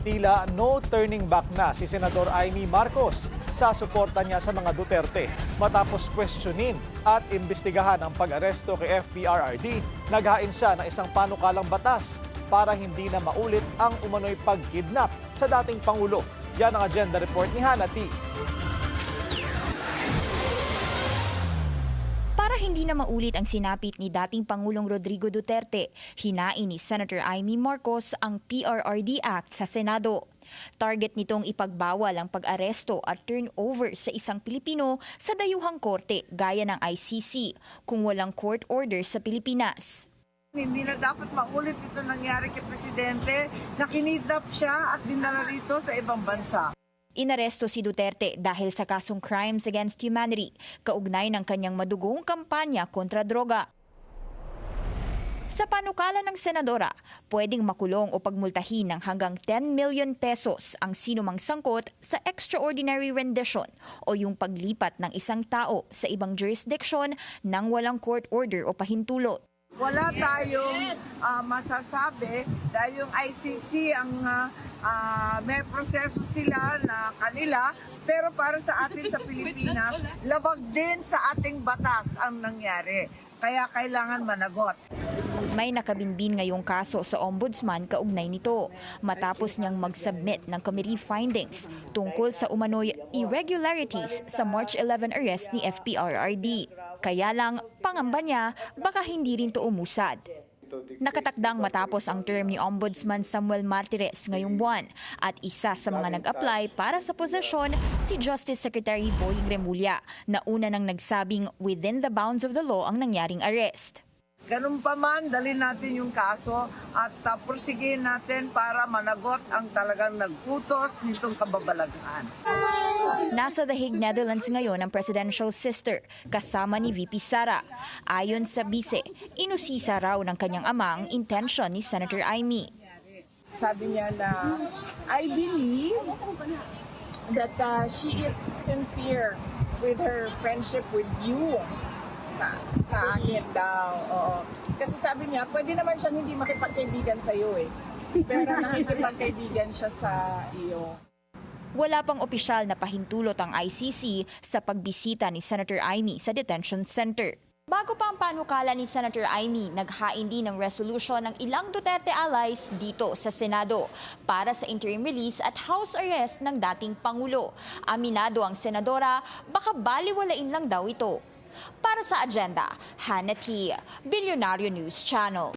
Tila no turning back na si Senador Amy Marcos sa suporta niya sa mga Duterte. Matapos questionin at imbestigahan ang pag-aresto kay FPRRD, naghain siya ng isang panukalang batas para hindi na maulit ang umano'y pagkidnap sa dating Pangulo. Yan ang agenda report ni Hannah T. Para hindi na maulit ang sinapit ni dating Pangulong Rodrigo Duterte, hinain ni Senator Amy Marcos ang PRRD Act sa Senado. Target nitong ipagbawal ang pag-aresto at turnover sa isang Pilipino sa dayuhang korte gaya ng ICC kung walang court order sa Pilipinas. Hindi na dapat maulit ito nangyari kay Presidente na kinidnap siya at dinala rito sa ibang bansa. Inaresto si Duterte dahil sa kasong Crimes Against Humanity, kaugnay ng kanyang madugong kampanya kontra droga. Sa panukala ng senadora, pwedeng makulong o pagmultahin ng hanggang 10 million pesos ang sinumang sangkot sa extraordinary rendition o yung paglipat ng isang tao sa ibang jurisdiction nang walang court order o pahintulot. Wala tayong masasabi dahil yung ICC ang may proseso sila na kanila, pero para sa atin sa Pilipinas, labag din sa ating batas ang nangyari. Kaya kailangan managot. May nakabinbin ngayong kaso sa ombudsman kaugnay nito matapos niyang mag-submit ng committee findings tungkol sa umano'y irregularities sa March 11 arrest ni FPRRD. Kaya lang, pangamba niya, baka hindi rin to umusad. Nakatakdang matapos ang term ni Ombudsman Samuel Martires ngayong buwan at isa sa mga nag-apply para sa posisyon si Justice Secretary Boying Remulla na una nang nagsabing within the bounds of the law ang nangyaring arrest. Ganun pa man, dalhin natin yung kaso at porsigin natin para managot ang talagang nagputos nitong kababalaghan. Nasa The Hague, Netherlands ngayon ang presidential sister kasama ni VP Sara. Ayon sa bise, inusisa raw ng kanyang ama ang intention ni Senator Amy. Sabi niya na, I believe that she is sincere with her friendship with you. Sa akin daw. Oo. Kasi sabi niya, pwede naman siyang hindi makipagkaibigan sa iyo eh. Pero nakikipagkaibigan siya sa iyo. Wala pang opisyal na pahintulot ang ICC sa pagbisita ni Senator Amy sa detention center. Bago pa ang panukala ni Senator Amy, naghain din ng resolution ng ilang Duterte allies dito sa Senado para sa interim release at house arrest ng dating Pangulo. Aminado ang senadora, baka baliwalain lang daw ito. Para sa agenda, Hannah T, Bilyonaryo News Channel.